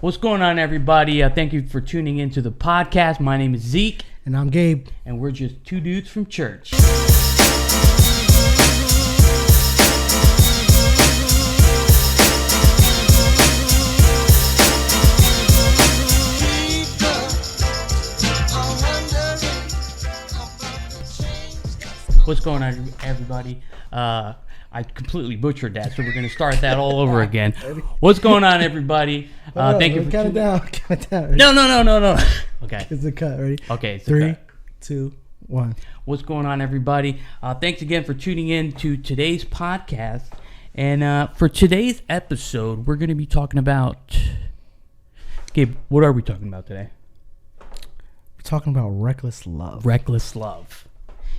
What's going on, everybody? Thank you for tuning into the podcast. My name is Zeke. And I'm Gabe. And we're just two dudes from church. What's going on, everybody? I completely butchered that, so we're going to start that all over again. What's going on, everybody? Thank you for count it down. Count it down. No. Okay. It's a cut. Ready? Okay. It's 3, 2, 1. What's going on, everybody? Thanks again for tuning in to today's podcast. And for today's episode, we're going to be talking about... Gabe, what are we talking about today? We're talking about reckless love. Reckless love.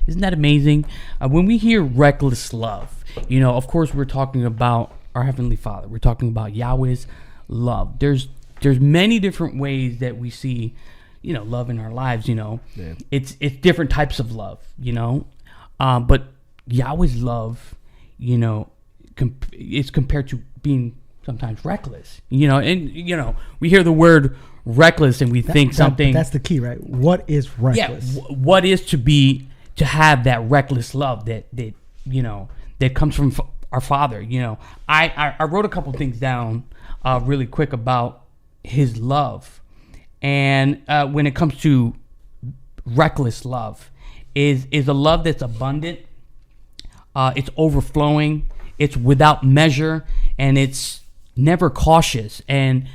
Isn't that amazing? When we hear reckless love, of course, we're talking about our Heavenly Father. We're talking about Yahweh's love. There's many different ways that we see, love in our lives. Yeah. It's different types of love. But Yahweh's love, is compared to being sometimes reckless. And we hear the word reckless and we think something. That's the key, right? What is reckless? Yeah. What is to have that reckless love that comes from our Father. I wrote a couple things down really quick about His love, and when it comes to reckless love, is a love that's abundant, it's overflowing, it's without measure, and it's never cautious. And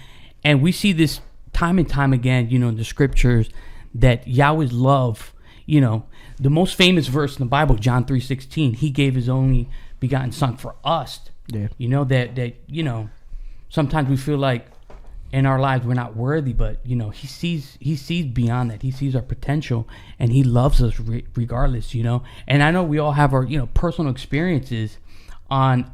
we see this time and time again, in the scriptures, that Yahweh's love, the most famous verse in the Bible, John 3:16, He gave His only begotten Son for us. Yeah. That sometimes we feel like in our lives we're not worthy, but He sees beyond that. He sees our potential, and He loves us regardless. And I know we all have our personal experiences on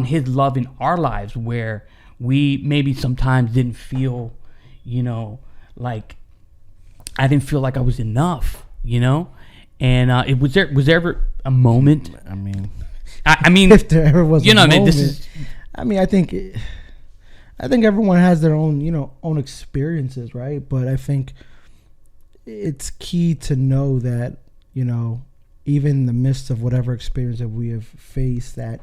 His love in our lives, where we maybe sometimes didn't feel like I didn't feel like I was enough. And it was there ever a moment? I mean, if there ever was a moment, this is. I think everyone has their own, own experiences, right? But I think it's key to know that, even in the midst of whatever experience that we have faced, that,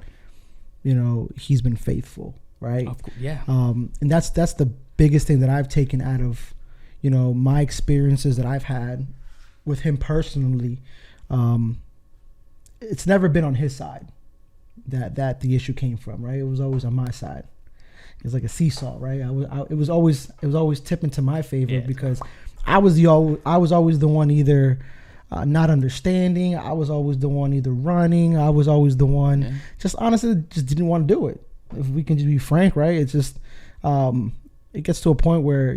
He's been faithful, right? Yeah. And that's the biggest thing that I've taken out of, my experiences that I've had with Him personally. It's never been on His side that the issue came from, right? It was always on my side. It's like a seesaw, right? It was always tipping to my favor, because I was always the one either not understanding. I was always the one either running. I was always the one just honestly just didn't want to do it. If we can just be frank, right? It's just it gets to a point where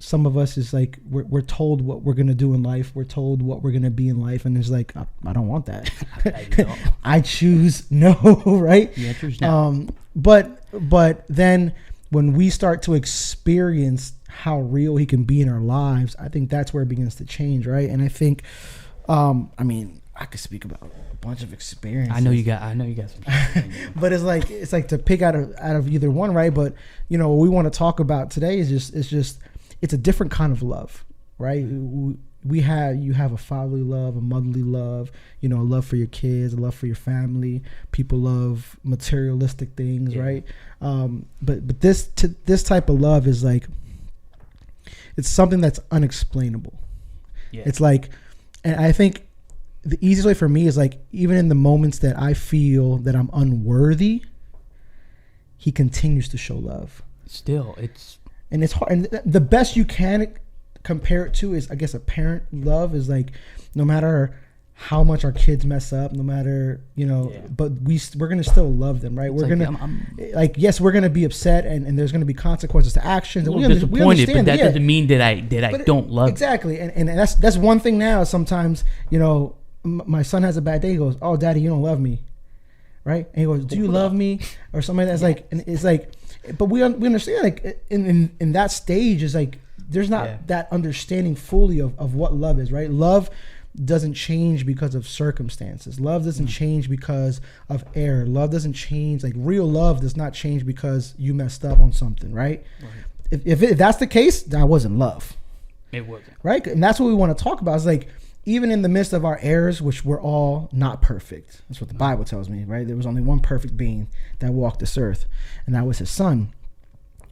some of us is like we're told what we're gonna do in life. We're told what we're gonna be in life, and it's like I don't want that. I choose no, right? Yeah, choose no. But then when we start to experience how real He can be in our lives, I think that's where it begins to change, right? And I think, I could speak about a bunch of experiences. I know you got some. But it's like to pick out of either one, right? But what we want to talk about today is it's a different kind of love, right? You have a fatherly love, a motherly love, a love for your kids, a love for your family. People love materialistic things, right? But this type of love is like, it's something that's unexplainable. Yeah. It's like, and I think the easiest way for me is like, even in the moments that I feel that I'm unworthy, He continues to show love. Still, it's hard. And the best you can compare it to is, I guess, a parent love is like, no matter how much our kids mess up, no matter, but we're going to still love them, right? We're going to, yes, we're going to be upset and there's going to be consequences to actions. I'm disappointed, but that doesn't mean that I don't love exactly. And that's one thing now. Sometimes, my son has a bad day. He goes, "Oh, Daddy, you don't love me." Right? And he goes, "Do you love me?" Or something that's like, and it's like, but we understand, like, in that stage is like, there's not that understanding fully of what love is, right? Love doesn't change because of circumstances. Love doesn't change because of error. Love doesn't change, like real love does not change because you messed up on something, right? if that's the case, that wasn't love. It wasn't. Right? And that's what we want to talk about. It's like, even in the midst of our errors, which we're all not perfect. That's what the Bible tells me, right? There was only one perfect being that walked this earth, and that was his son.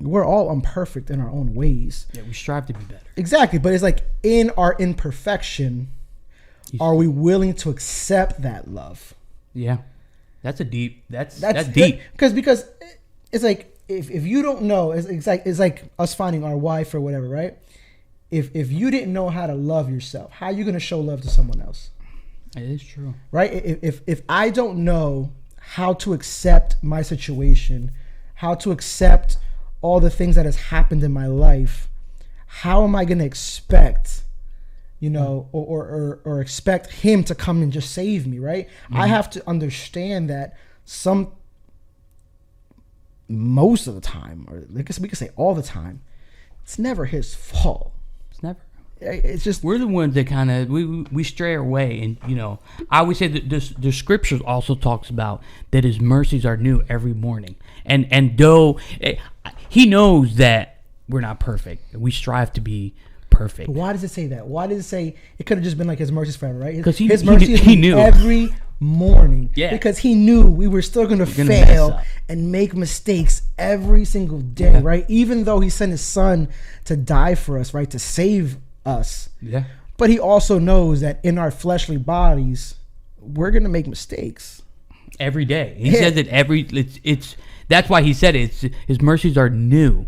We're all imperfect in our own ways. Yeah, we strive to be better. Exactly. But it's like, in our imperfection, are we willing to accept that love? Yeah. That's deep. That's deep. Because it's like, if you don't know, it's like us finding our wife or whatever, right? If you didn't know how to love yourself, how are you going to show love to someone else? It is true. Right? If I don't know how to accept my situation, how to accept all the things that has happened in my life, how am I going to expect, or expect him to come and just save me, right? Mm-hmm. I have to understand that most of the time, or we could say all the time, it's never his fault. It's never. It's just, we're the ones that kind of we stray away, and I always say that the scriptures also talks about that his mercies are new every morning, and though he knows that we're not perfect, we strive to be perfect. But why does it say that? Why does it say it could have just been like his mercies forever, right? Because his mercies he knew every morning. Yeah. Because he knew we were still going to fail and make mistakes every single day, right? Even though he sent his son to die for us, right? To save us. Yeah. But he also knows that in our fleshly bodies, we're going to make mistakes. Every day. He says that it's that's why he said it. His mercies are new.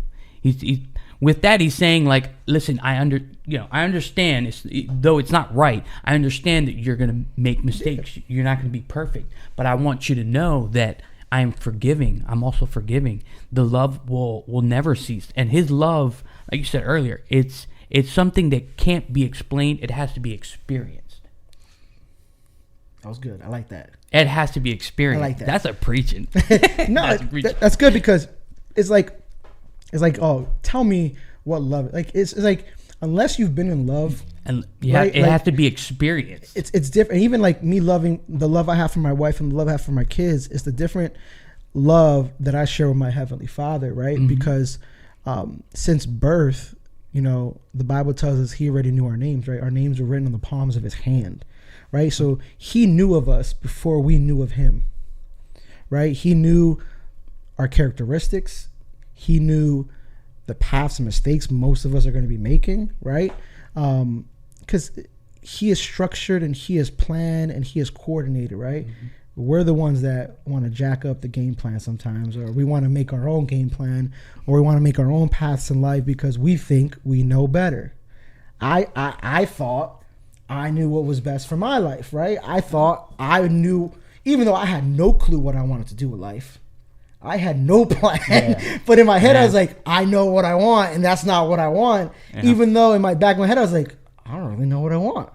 With that, he's saying, like, listen, I understand, though it's not right, I understand that you're going to make mistakes. You're not going to be perfect. But I want you to know that I am forgiving. I'm also forgiving. The love will never cease. And his love, like you said earlier, it's something that can't be explained. It has to be experienced. That was good. I like that. It has to be experienced. I like that. That's a preaching. No, that's good, because it's like, oh, tell me what love is. Like, it's like, unless you've been in love, and it has to be experienced. It's different. Even like me loving the love I have for my wife and the love I have for my kids, it's the different love that I share with my Heavenly Father, right? Mm-hmm. Because since birth, the Bible tells us he already knew our names, right? Our names were written on the palms of his hand, right? So he knew of us before we knew of him, right? He knew our characteristics. He knew the paths and mistakes most of us are going to be making, right? Because he is structured and he is planned and he is coordinated, right? Mm-hmm. We're the ones that want to jack up the game plan sometimes, or we want to make our own game plan, or we want to make our own paths in life because we think we know better. I thought I knew what was best for my life, right? I thought I knew, even though I had no clue what I wanted to do with life. I had no plan, but in my head, I was like, I know what I want, and that's not what I want. Yeah. Even though in my back of my head, I was like, I don't really know what I want.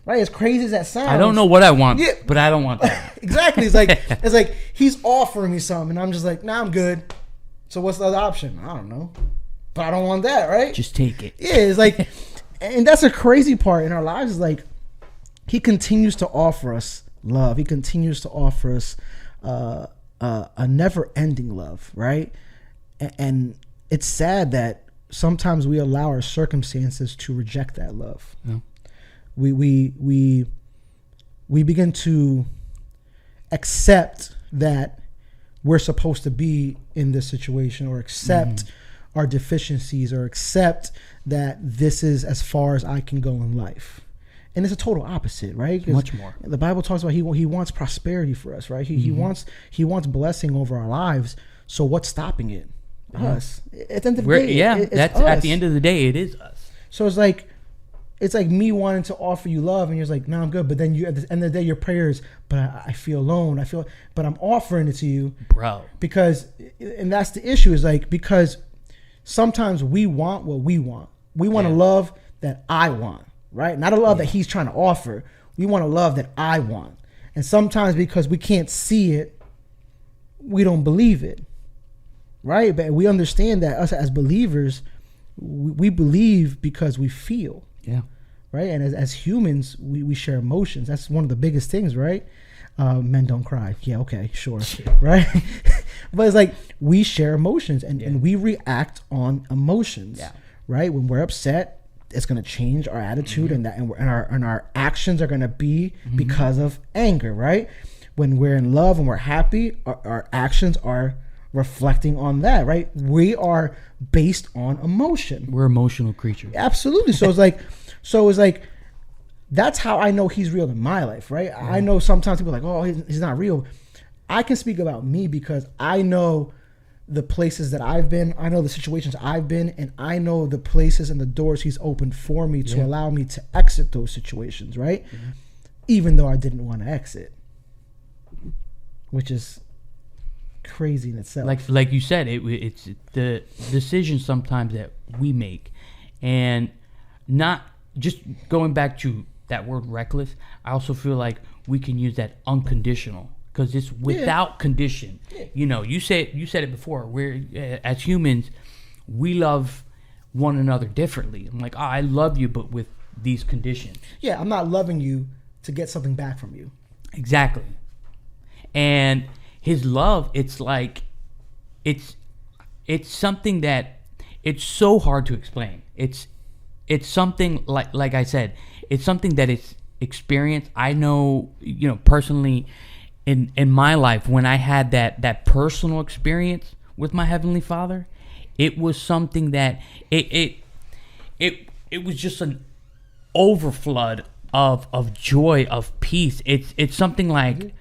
Right? As crazy as that sounds, I don't know what I want, but I don't want that. Exactly. It's like he's offering me something, and I'm just like, nah, I'm good. So what's the other option? I don't know, but I don't want that, right? Just take it. Yeah, it's like, and that's a crazy part in our lives. Is like, he continues to offer us love. He continues to offer us a never-ending love, right? And it's sad that sometimes we allow our circumstances to reject that love. Yeah. We begin to accept that we're supposed to be in this situation, or accept our deficiencies, or accept that this is as far as I can go in life. And it's a total opposite, right? Much more. The Bible talks about he wants prosperity for us, right? He wants blessing over our lives. So what's stopping it? Us. At the end of the day, that's us. At the end of the day, it is us. So it's like me wanting to offer you love, and you're like, no, I'm good. But then at the end of the day, your prayers, but I feel alone. But I'm offering it to you, bro. And that's the issue, is like, because sometimes we want what we want. We want a love that I want. Right? Not a love that he's trying to offer. We want a love that I want. And sometimes because we can't see it, we don't believe it. Right? But we understand that us as believers, we believe because we feel. Yeah. right? And as humans, we share emotions. That's one of the biggest things, right? Men don't cry. Yeah, okay, sure, right? But it's like we share emotions, and we react on emotions, right? When we're upset, it's going to change our attitude, and our actions are going to be because of anger, right? When we're in love and we're happy, our actions are reflecting on that, right? We are based on emotion. We're emotional creatures. Absolutely. So it's like that's how I know he's real in my life, right? I know sometimes people are like, oh, he's not real. I can speak about me because I know the places that I've been, I know the situations I've been, and I know the places and the doors he's opened for me to allow me to exit those situations, right? Even though I didn't want to exit, which is crazy in itself. Like you said, it's the decisions sometimes that we make, and not just going back to that word reckless. I also feel like we can use that unconditional, because it's without condition. You know, you said it before. We're as humans, we love one another differently. I'm like, oh, I love you, but with these conditions. Yeah, I'm not loving you to get something back from you. Exactly. And his love, it's like, it's something that it's so hard to explain. It's something like I said, it's something that it's experienced. I know, personally, in my life, when I had that personal experience with my Heavenly Father, it was something that it was just an overflood of joy, of peace. It's something like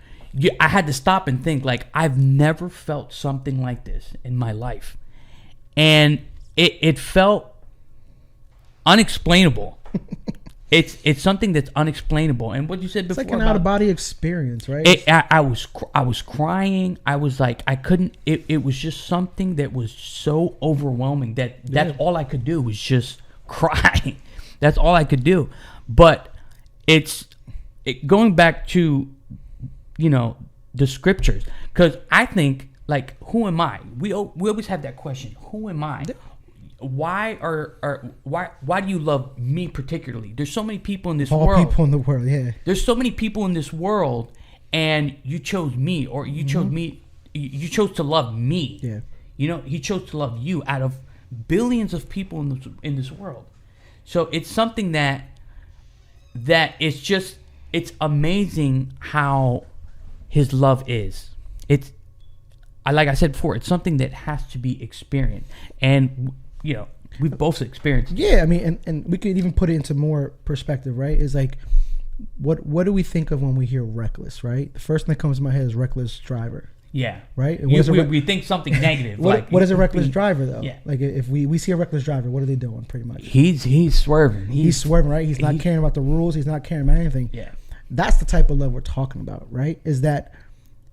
I had to stop and think, like, I've never felt something like this in my life, and it felt unexplainable. It's something that's unexplainable. And what you said before, it's like an out of body experience, right? I was crying. I was like, I couldn't. It was just something that was so overwhelming that's all I could do was just cry. That's all I could do. But going back to the scriptures, because I think, like, who am I? We always have that question. Who am I? Why why do you love me particularly? There's so many people in this world. All people in the world, yeah. There's so many people in this world, and you chose me, or you chose me. You chose to love me. Yeah. He chose to love you out of billions of people in this world. So it's something that it's amazing how his love is. Like I said before, it's something that has to be experienced, and we both experienced it. Yeah, I mean, and we could even put it into more perspective, right? Is like, what do we think of when we hear reckless, right? The first thing that comes to my head is reckless driver. Yeah. Right? We think something negative. What is a reckless driver, though? Yeah. Like, if we see a reckless driver, what are they doing, pretty much? He's swerving. He's swerving, right? He's not caring about the rules. He's not caring about anything. Yeah. That's the type of love we're talking about, right? Is that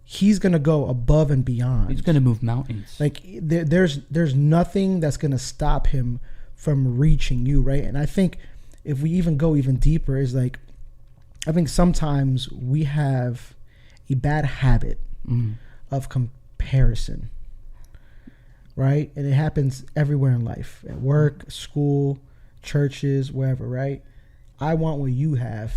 he's going to go above and beyond. He's going to move mountains. Like, there's nothing that's going to stop him from reaching you, right? And I think if we even go even deeper, is like, I think sometimes we have a bad habit of comparison, right? And it happens everywhere in life, at work, school, churches, wherever, right? I want what you have,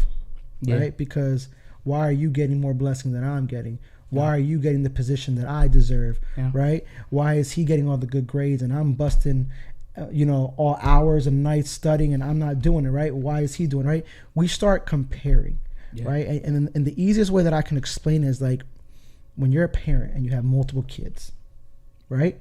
right? Because why are you getting more blessing than I'm getting? Why are you getting the position that I deserve, right? Why is he getting all the good grades and I'm busting, all hours and nights studying and I'm not doing it, right? Why is he doing it, right? We start comparing, right? And the easiest way that I can explain is like, when you're a parent and you have multiple kids, right?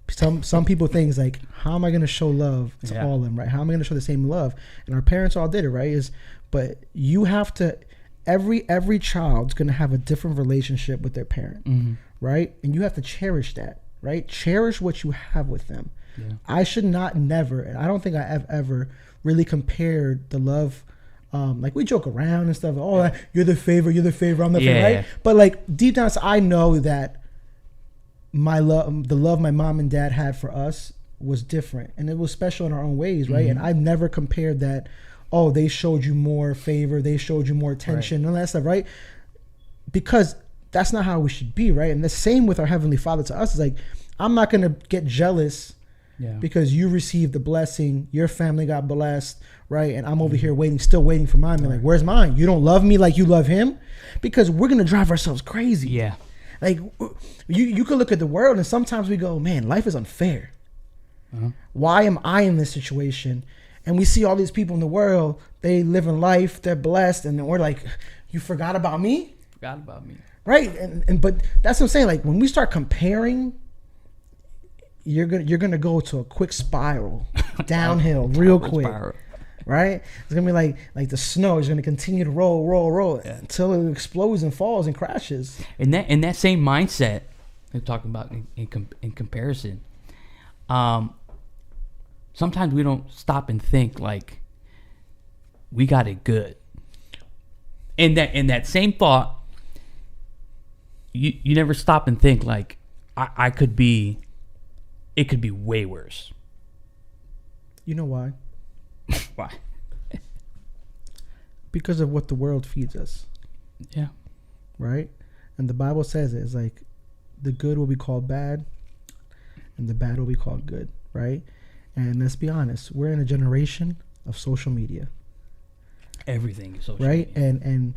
Some people think like, how am I going to show love to all of them, right? How am I going to show the same love? And our parents all did it, right? But you have to, every child's going to have a different relationship with their parent, right? And you have to cherish that, right? Cherish what you have with them. Yeah. I should never, and I don't think I have ever really compared the love. Like, we joke around and stuff. Oh, you're the favorite, I'm the favorite, right? Yeah. But like, deep down, I know that the love my mom and dad had for us was different, and it was special in our own ways, right? And I've never compared that. Oh, they showed you more favor, they showed you more attention, and all that stuff, right? Because that's not how we should be, right? And the same with our Heavenly Father to us is like, I'm not gonna get jealous Yeah. Because you received the blessing, your family got blessed, right? And I'm over here still waiting for mine. Like, where's mine? You don't love me like you love him? Because we're gonna drive ourselves crazy. Yeah. Like, you could look at the world and sometimes we go, man, life is unfair. Why am I in this situation? And we see all these people in the world, they live in life, they're blessed, and we're like, you forgot about me? Forgot about me. Right? And but that's what I'm saying. Like, when we start comparing, you're gonna go to a quick spiral downhill real quick. Right? It's gonna be like the snow is gonna continue to roll until it explodes and falls and crashes. And that same mindset we're talking about in comparison, sometimes we don't stop and think like we got it good. And that same thought, you never stop and think like it could be way worse. You know why? Why? Because of what the world feeds us. Yeah. Right? And the Bible says it's like the good will be called bad and the bad will be called good, right? And let's be honest, we're in a generation of social media. Everything is social right? media. And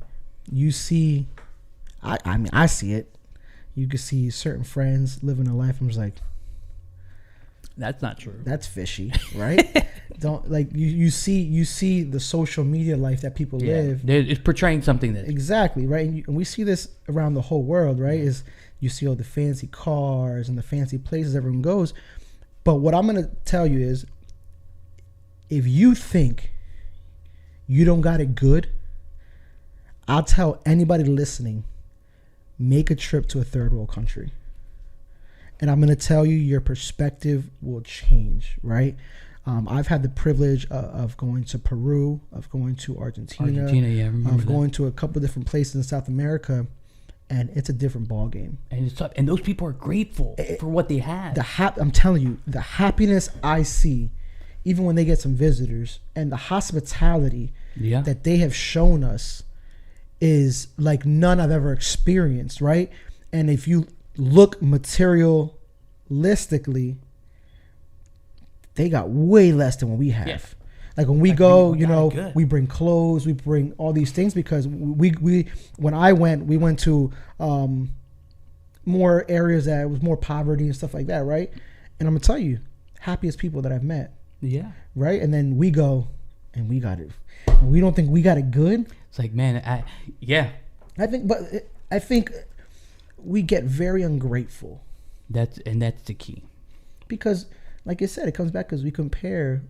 you see, I mean, I see it. You can see certain friends living a life. I'm just like, that's not true. that's fishy, right? Don't like you see the social media life that people live. It's portraying something that Exactly, right? And we see this around the whole world, right? Is you see all the fancy cars and the fancy places everyone goes. But what I'm going to tell you is, if you think you don't got it good, I'll tell anybody listening, make a trip to a third world country. And I'm going to tell you, your perspective will change, right? I've had the privilege of going to Peru, of going to Argentina, yeah, I remember of going to a couple of different places in South America, and it's a different ball game. And it's tough. And those people are grateful for what they have. I'm telling you, the happiness I see, even when they get some visitors, and the hospitality that they have shown us is like none I've ever experienced, right? And if you look materialistically, they got way less than what we have. Yeah. Like when we go, we bring clothes, we bring all these things because when I went, we went to more areas that was more poverty and stuff like that, right? And I'm gonna tell you, happiest people that I've met. Yeah. Right? And then we go and we got it. And we don't think we got it good. It's like, man, I think we get very ungrateful. That's the key. Because like I said, it comes back because we compare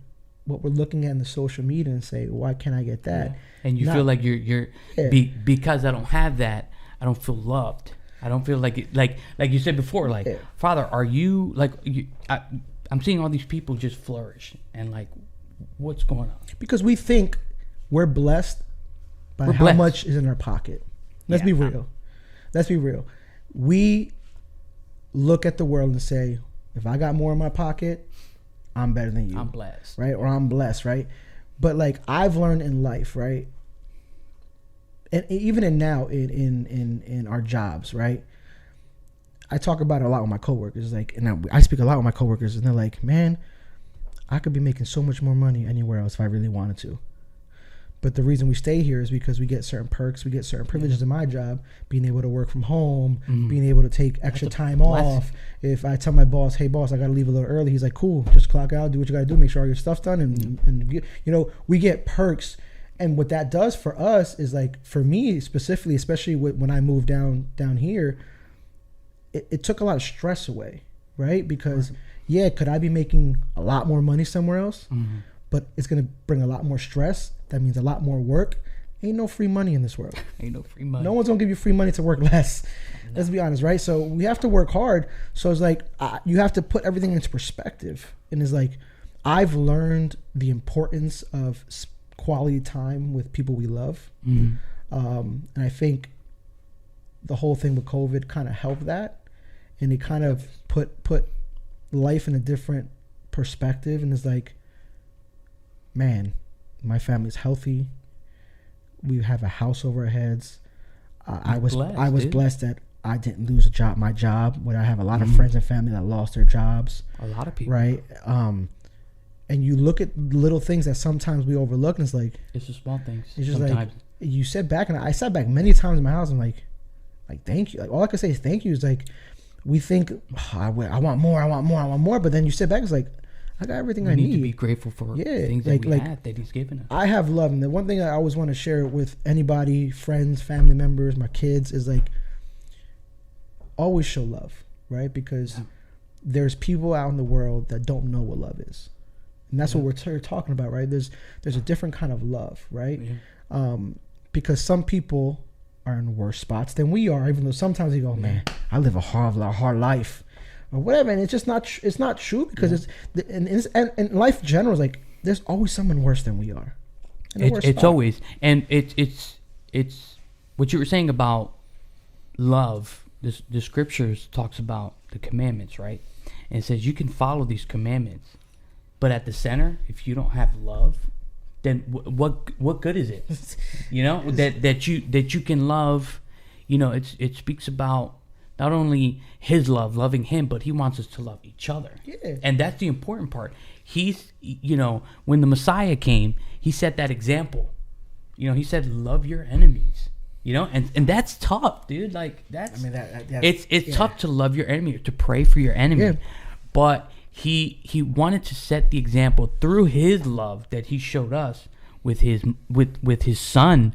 what we're looking at in the social media and say, why can't I get that? Yeah. And you feel like you're because I don't have that, I don't feel loved. I don't feel like it, like you said before, like, Father, are you like I'm seeing all these people just flourish and like, what's going on? Because we think we're blessed by how much is in our pocket. Let's be real. Let's be real. We look at the world and say, if I got more in my pocket, I'm better than you. I'm blessed. Right? Or I'm blessed, right? But like I've learned in life, right? And even in our jobs, right? I talk about it a lot with my coworkers, like, and I speak a lot with my coworkers, and they're like, "Man, I could be making so much more money anywhere else if I really wanted to." But the reason we stay here is because we get certain perks, we get certain privileges in my job, being able to work from home, being able to take extra time off. If I tell my boss, "Hey, boss, I got to leave a little early," he's like, "Cool, just clock out, do what you got to do, make sure all your stuff's done," and we get perks. And what that does for us is, like, for me specifically, especially when I moved down here, it took a lot of stress away, right? Because could I be making a lot more money somewhere else? But it's gonna bring a lot more stress. That means a lot more work. Ain't no free money in this world. Ain't no free money. No one's gonna give you free money to work less. No. Let's be honest, right? So we have to work hard. So it's like you have to put everything into perspective. And it's like I've learned the importance of quality time with people we love. And I think the whole thing with COVID kind of helped that, and it kind of put life in a different perspective. And it's like, man, my family's healthy. We have a house over our heads. I was blessed that I didn't lose my job. When I have a lot of friends and family that lost their jobs. A lot of people. Right. And you look at little things that sometimes we overlook, and it's like, it's the small things. It's just sometimes. like, you sit back, and I sat back many times in my house. I'm like thank you. Like, all I can say is thank you. Is like, we think, I want more. But then you sit back, it's like, I got everything I need. We need to be grateful for things that we have that He's given us. I have love, and the one thing I always want to share with anybody, friends, family members, my kids, is like, always show love, right? Because there's people out in the world that don't know what love is. And that's what we're talking about, right? There's a different kind of love, right? Yeah. Because some people are in worse spots than we are, even though sometimes you go, man, I live a hard life, or whatever, and it's just not. It's not true, because and life in general is like, there's always someone worse than we are. It's always, and it's what you were saying about love. The scriptures talks about the commandments, right? And it says you can follow these commandments. But at the center, if you don't have love, then what good is it? You know, that you can love. You know, it speaks about not only His love, loving Him, but He wants us to love each other. Yeah. And that's the important part. He's, you know, when the Messiah came, He set that example. You know, He said, "Love your enemies." You know, and that's tough, dude. Like, that's, I mean, it's tough to love your enemy, or to pray for your enemy, but He wanted to set the example through His love that He showed us with His Son.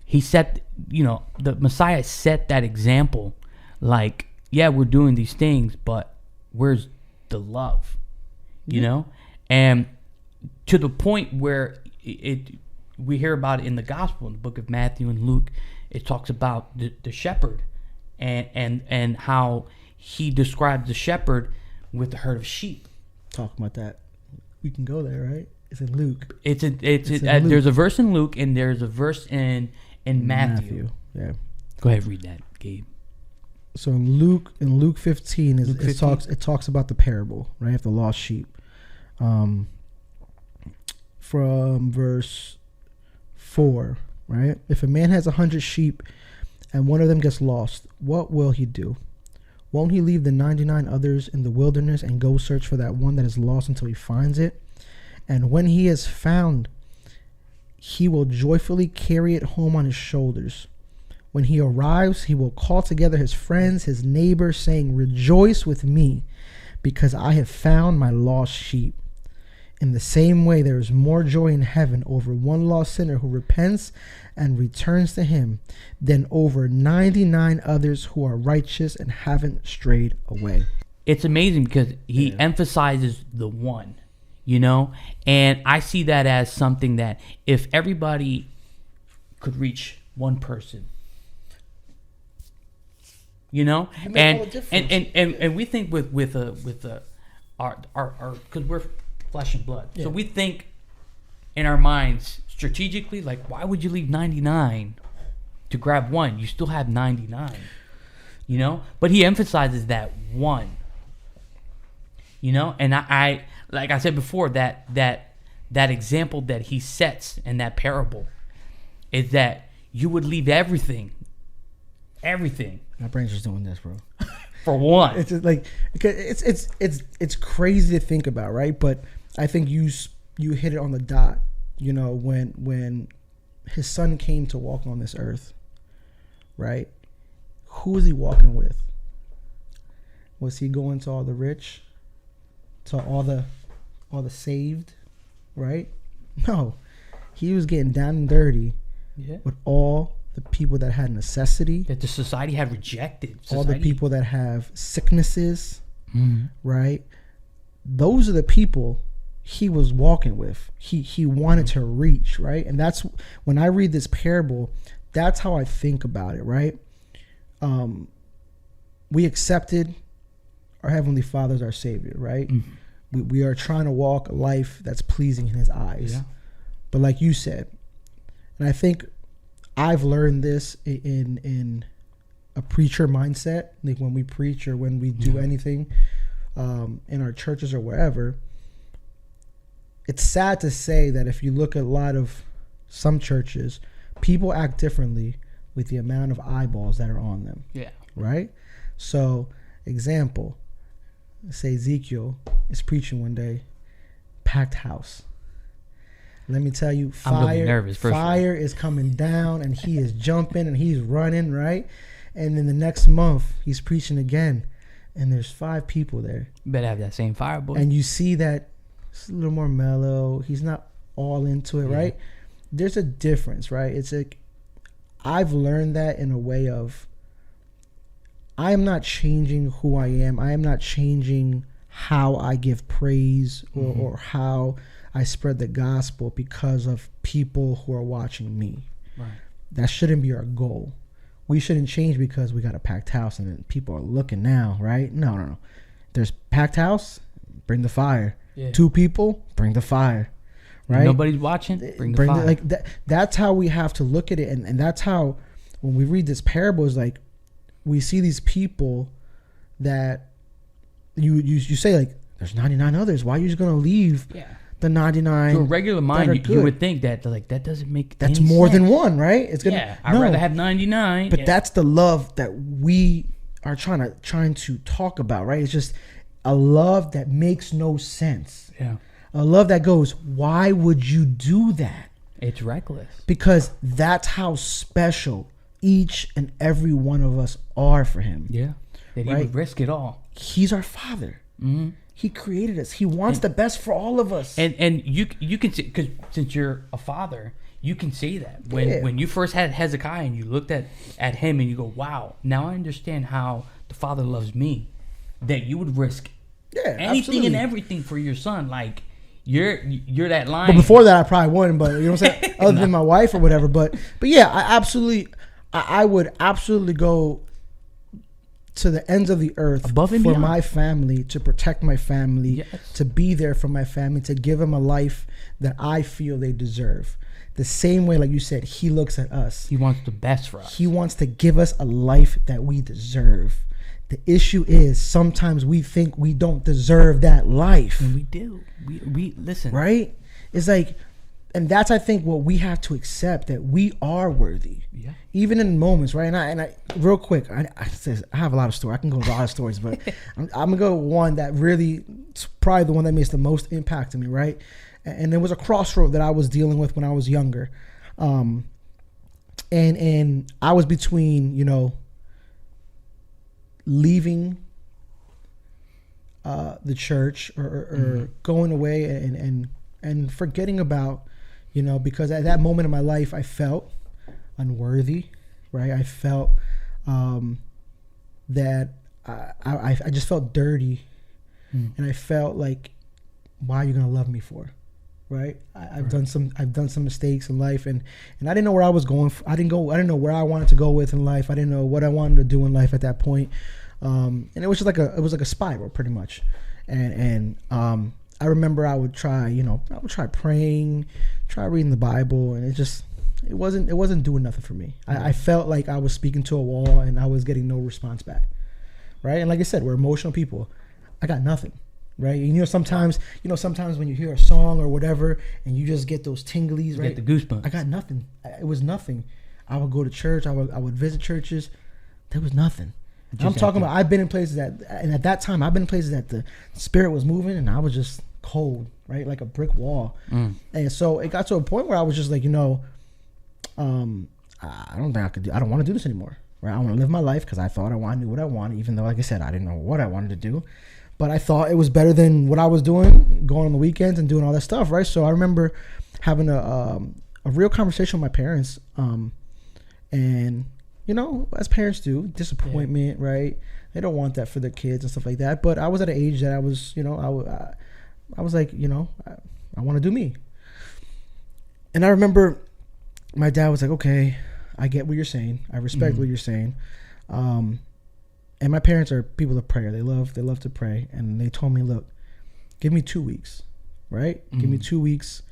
He set, you know, the Messiah set that example. Like, yeah, we're doing these things, but where's the love? You know, and to the point where we hear about it in the gospel, in the book of Matthew and Luke. It talks about the shepherd, and how He describes the shepherd with the herd of sheep. Talk about that. We can go there, right? It's in Luke. It's in Luke. There's a verse in Luke, and there's a verse in Matthew. Yeah. Go ahead, read that, Gabe. So in Luke 15, it talks about the parable, right, of the lost sheep. From verse 4, right? If a man has 100 sheep and one of them gets lost, what will he do? Won't he leave the 99 others in the wilderness and go search for that one that is lost until he finds it? And when he has found, he will joyfully carry it home on his shoulders. When he arrives, he will call together his friends, his neighbors, saying, "Rejoice with me, because I have found my lost sheep." In the same way, there is more joy in heaven over one lost sinner who repents and returns to Him than over 99 others who are righteous and haven't strayed away. It's amazing because He emphasizes the one, you know? And I see that as something that if everybody could reach one person, you know? And we think with our because we're flesh and blood. Yeah. So we think in our minds strategically, like, why would you leave 99 to grab one? You still have 99, you know? But He emphasizes that one, you know? And I like I said before, that example that He sets in that parable is that you would leave everything. My brain's just doing this, bro. For one. It's just like, it's crazy to think about, right? But I think you hit it on the dot. You know, when His Son came to walk on this earth, right? Who was He walking with? Was He going to all the rich, to all the saved, right? No, He was getting down and dirty with all the people that had necessity, that the society had rejected. All the people that have sicknesses, right? Those are the people He was walking with. He wanted to reach, right? And that's when I read this parable, that's how I think about it, right? We accepted our Heavenly Father as our Savior, right? We are trying to walk a life that's pleasing in His eyes. Yeah. But like you said, and I think I've learned this in a preacher mindset, like when we preach or when we do anything in our churches or wherever. It's sad to say that if you look at a lot of some churches, people act differently with the amount of eyeballs that are on them. Yeah. right? So, example, say Ezekiel is preaching one day, packed house. Let me tell you, I'm really nervous, fire is coming down, and he is jumping and he's running, right? And then the next month, he's preaching again, and there's 5 people there. You better have that same fire, boy. And you see that it's a little more mellow. He's not all into it, right? There's a difference, right? It's like, I've learned that in a way of, I am not changing who I am. I am not changing how I give praise or how I spread the gospel because of people who are watching me. Right. That shouldn't be our goal. We shouldn't change because we got a packed house and people are looking now, right? No. There's packed house, bring the fire. Yeah. 2 people, bring the fire. Right? Nobody's watching, bring the fire. Like that's how we have to look at it, and that's how, when we read this parable, is like, we see these people that you say, like, there's 99 others. Why are you just gonna leave the 99? To a regular mind, you would think that, like, that doesn't make that's any more sense. Than one, right? It's gonna. I'd rather have 99. But that's the love that we are trying to talk about, right? It's just a love that makes no sense. Yeah. A love that goes, why would you do that? It's reckless. Because that's how special each and every one of us are for him. Yeah. That he would risk it all. He's our Father. Mm-hmm. He created us. He wants the best for all of us. And you can see, because since you're a father, you can say that. When you first had Hezekiah and you looked at him and you go, wow, now I understand how the Father loves me. That you would risk anything absolutely. And everything for your son. Like, you're that line. But before that, I probably wouldn't. But you know what I'm saying? Other than my wife or whatever. But yeah, I would absolutely go to the ends of the earth above and for beyond. my family, to protect my family, Yes. to be there for my family, to give them a life that I feel they deserve. The same way, like you said, he looks at us. He wants the best for us. He wants to give us a life that we deserve. The issue is sometimes we think we don't deserve that life. And we do. We listen. Right? It's like, and that's, I think, what we have to accept, that we are worthy. Yeah. Even in moments, right? And I real quick, I have a lot of stories. I can go with a lot of stories, but I'm gonna go with one that really, it's probably the one that makes the most impact on me, right? And there was a crossroad that I was dealing with when I was younger. And I was between, leaving the church or going away and forgetting about, because at that moment in my life I felt unworthy, right? I felt that I just felt dirty, and I felt like, why are you gonna love me for? Right? I've done some mistakes in life, and I didn't know where I was going. I didn't know where I wanted to go with in life. I didn't know what I wanted to do in life at that point. And it was just like a spiral, pretty much. And I remember I would try praying, try reading the Bible, and it wasn't doing nothing for me. I felt like I was speaking to a wall and I was getting no response back. Right? And like I said, we're emotional people. I got nothing. Right? And sometimes when you hear a song or whatever and you just get those tinglies, right? Get the goosebumps. I got nothing. It was nothing. I would go to church. I would visit churches. There was nothing. I'm talking about, I've been in places and at that time I've been in places that the spirit was moving and I was just cold, right? Like a brick wall. And so it got to a point where I was just like, I don't think I could I don't want to do this anymore. Right? I want to live my life because I thought I wanted to do what I wanted, even though, like I said, I didn't know what I wanted to do. But I thought it was better than what I was doing, going on the weekends and doing all that stuff, right? So I remember having a real conversation with my parents, and as parents do, disappointment, right? They don't want that for their kids and stuff like that. But I was at an age that I was, I was like, I want to do me. And I remember my dad was like, okay, I get what you're saying. I respect what you're saying. And my parents are people of prayer. They love to pray. And they told me, look, give me 2 weeks, right? Give me 2 weeks.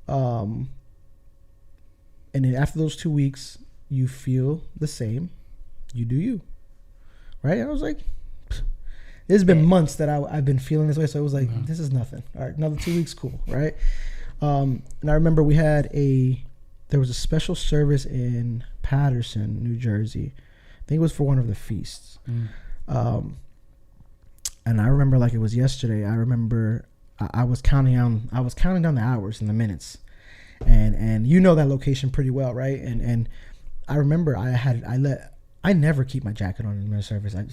And then after those 2 weeks, you feel the same. You do you, right? I was like, there's been months that I've been feeling this way. So it was like, this is nothing. All right, another 2 weeks, cool, right? And I remember there was a special service in Patterson, New Jersey, think it was for one of the feasts. And I remember like it was yesterday. I remember I was counting down the hours and the minutes, and you know that location pretty well, right? And I remember I never keep my jacket on in the service. I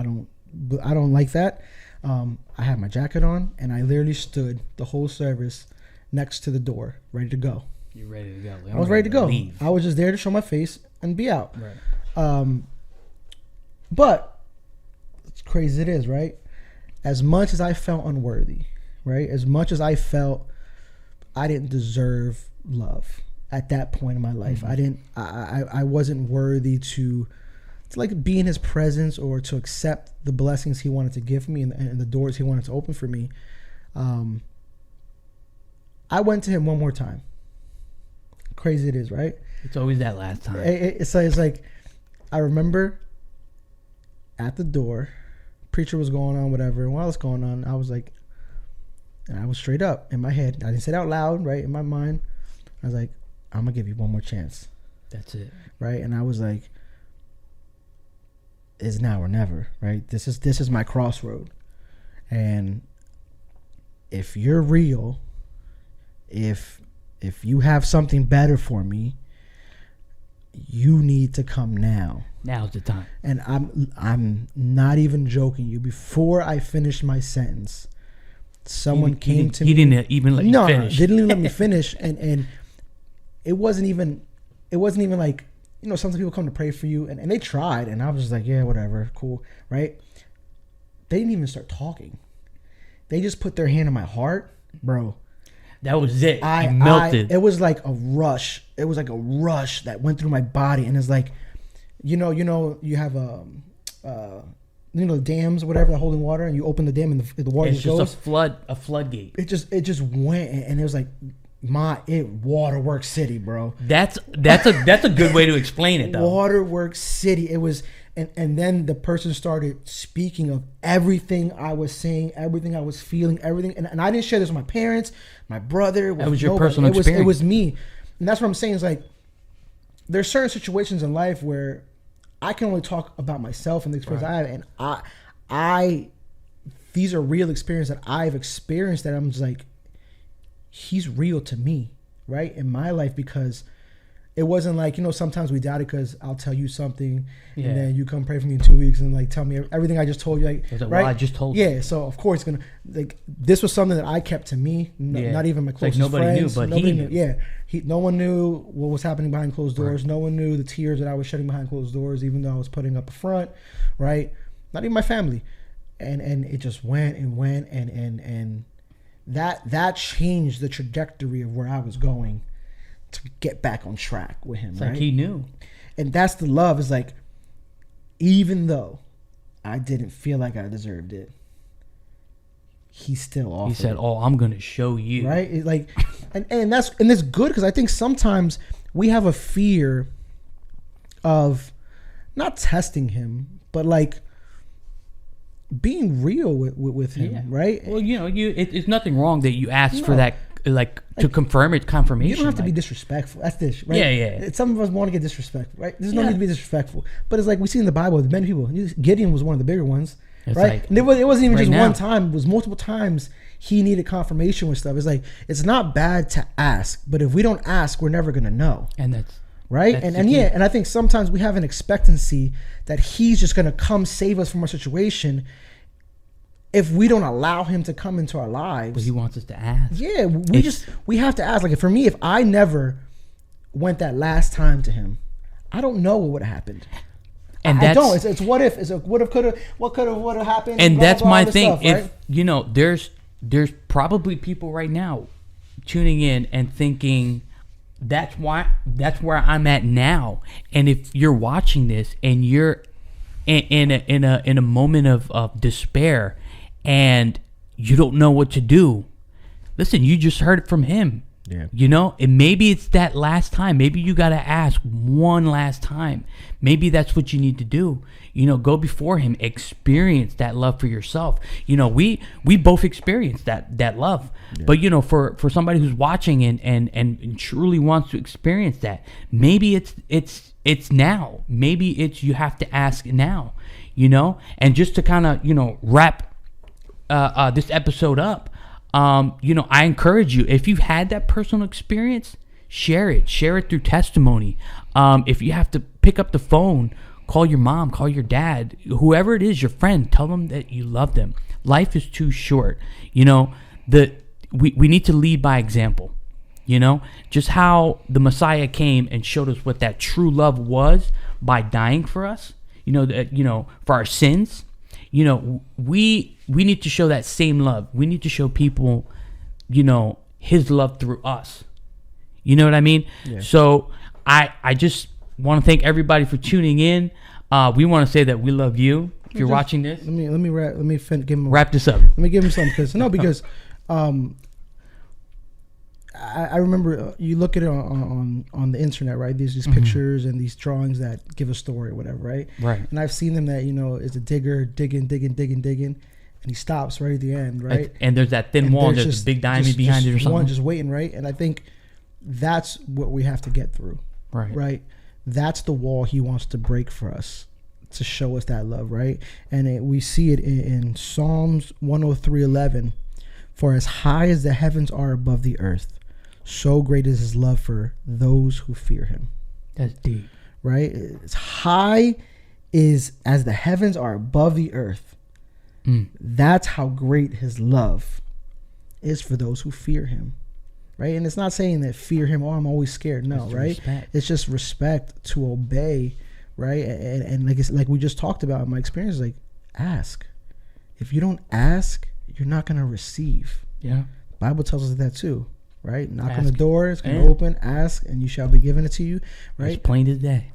don't like that. I had my jacket on, and I literally stood the whole service next to the door, ready to go. You're ready to go. I was ready to go. Leave. I was just there to show my face and be out. Right. But it's crazy it is, right? As much as I felt unworthy, right? As much as I felt I didn't deserve love at that point in my life, I wasn't worthy to like be in his presence or to accept the blessings he wanted to give me and the doors he wanted to open for me. I went to him one more time. Crazy it is, right? It's always that last time. It's like I remember at the door, preacher was going on, whatever, and while it's going on, I was like, and I was straight up in my head. I didn't say it out loud, right? In my mind, I was like, I'm gonna give you one more chance. That's it, right? And I was like, it's now or never, right? This is my crossroad, and if you're real, if you have something better for me, you need to come now. Now's the time. And I'm not even joking you. Before I finished my sentence, someone came to me. He didn't even let you finish. No, didn't even let me finish. And it wasn't even like, you know, sometimes people come to pray for you, and they tried, and I was just like, yeah, whatever, cool, right? They didn't even start talking. They just put their hand on my heart, bro. That was it. You melted. It was like a rush. It was like a rush that went through my body, and it's like, you know, you have the dams, whatever, that holding water, and you open the dam, and the water just goes. It's just a floodgate. It just went, and it was like Waterworks City, bro. That's a good way to explain it, though. Waterworks City. It was, and then the person started speaking of everything I was saying, everything I was feeling, everything, and I didn't share this with my parents, my brother. That was your personal experience. It was me, and that's what I'm saying. Is like, there's certain situations in life where I can only talk about myself and the experience I have, and I these are real experiences that I've experienced that I'm just like, he's real to me, right, in my life, because it wasn't like, you know, sometimes we doubt it because I'll tell you something and then you come pray for me in 2 weeks and like tell me everything I just told you, like, right? Well, I just told you. Yeah, so of course it's gonna, like, this was something that I kept to me, not even my closest like nobody friends. Knew, but nobody knew. Yeah, no one knew what was happening behind closed doors. Right. No one knew the tears that I was shedding behind closed doors, even though I was putting up a front, right? Not even my family, and it just went and that changed the trajectory of where I was going to get back on track with him. It's right? Like he knew. And that's the love, is like, even though I didn't feel like I deserved it, he still offered. He said, "Oh, I'm going to show you." Right? It, like, and that's good, because I think sometimes we have a fear of not testing him, but like being real with him, right? Well, you know, it's nothing wrong that you ask for that, like to confirm it, confirmation. You don't have to be disrespectful. That's this, right? Yeah. Some of us want to get disrespectful, right? There's no need to be disrespectful, but it's like we see in the Bible with many people. Gideon was one of the bigger ones, it's right? Like, and it wasn't even just now. one time; it was multiple times. He needed confirmation with stuff. It's like, it's not bad to ask, but if we don't ask, we're never gonna know. And that's right. And and I think sometimes we have an expectancy that he's just gonna come save us from our situation if we don't allow him to come into our lives. But he wants us to ask. Yeah, we have to ask. Like, for me, if I never went that last time to him, I don't know what would have happened. And I don't. It's what if. It's a what if, could have happened. And blah, that's blah, my blah, thing. Stuff, if right? you know, there's probably people right now tuning in and thinking, that's where I'm at now. And if you're watching this and you're in a moment of despair and you don't know what to do, listen, you just heard it from him. Yeah. You know, and maybe it's that last time. Maybe you got to ask one last time. Maybe that's what you need to do. You know, go before him, experience that love for yourself. You know, we both experienced that love. Yeah. But, you know, for somebody who's watching and truly wants to experience that, maybe it's it's now. Maybe it's you have to ask now, you know. And just to kind of, you know, wrap this episode up, you know, I encourage you, if you've had that personal experience, share it through testimony. If you have to pick up the phone, call your mom, call your dad, whoever it is, your friend, tell them that you love them. Life is too short. You know, we need to lead by example. You know, just how the Messiah came and showed us what that true love was by dying for us, you know, that, you know, for our sins. You know, we need to show that same love. We need to show people, you know, his love through us. You know what I mean? Yeah. So I just want to thank everybody for tuning in. We want to say that we love you. If you're watching this, let me give him wrap this up. Let me give him something because I remember you look at it on the internet, right? There's these pictures and these drawings that give a story or whatever, right? Right. And I've seen them that, you know, is a digger digging, and he stops right at the end, right? And there's that thin wall, there's just, a big diamond behind it or something. One just waiting, right? And I think that's what we have to get through, right? That's the wall he wants to break for us to show us that love, right? And we see it in Psalms 103:11. For as high as the heavens are above the earth, so great is his love for those who fear him. That's deep. Right? As high is as the heavens are above the earth. That's how great his love is for those who fear him. Right? And it's not saying that fear him, oh, I'm always scared. No, right? Respect. It's just respect to obey, right? And like we just talked about in my experience, like, ask. If you don't ask, you're not going to receive. Yeah. The Bible tells us that too. Right? Knock on the door, it's going to open. Ask, and you shall be given it to you. Right? It's plain as day.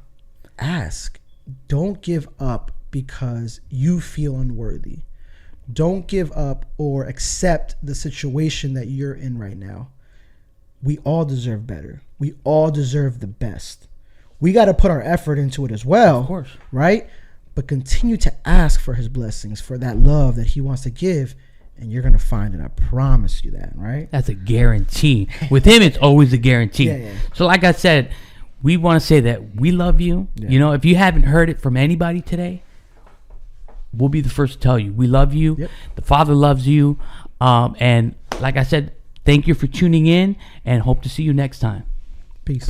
Ask. Don't give up because you feel unworthy. Don't give up or accept the situation that you're in right now. We all deserve better. We all deserve the best. We got to put our effort into it as well. Of course. Right? But continue to ask for his blessings, for that love that he wants to give. And you're going to find it. I promise you that, right? That's a guarantee. With him, it's always a guarantee. Yeah. So like I said, we want to say that we love you. Yeah. You know, if you haven't heard it from anybody today, we'll be the first to tell you. We love you. Yep. The Father loves you. And like I said, thank you for tuning in and hope to see you next time. Peace.